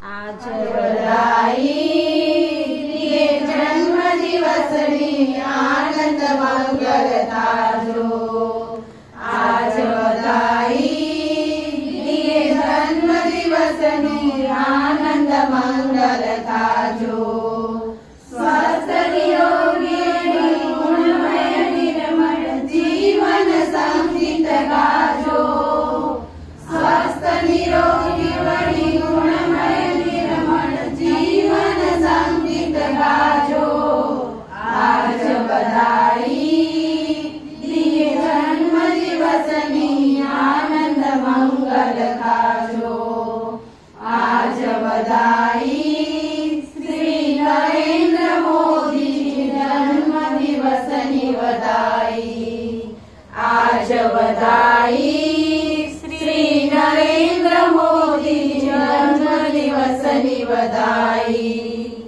आज बधाई दिए जन्म दिवसनी आनंद मंगल ताजो। आज बधाई दिए जन्म दिवसनी आनंद मंगल ताजो। स्वस्थ निरोगी गुणमय निर्मल जीवन संगीत गाजो। स्वस्थ निरोगी वही गुणमय निर्मल जीवन संगीत गाजो। आज बधाई दिए जन्म दिवसनी आनंद मंगल गाजो। आज बधाई श्री नरेंद्र मोदी जन्म दिवसनी बधाई। आज बधाई श्री नरेंद्र मोदी जन्म दिवसनी बधाई।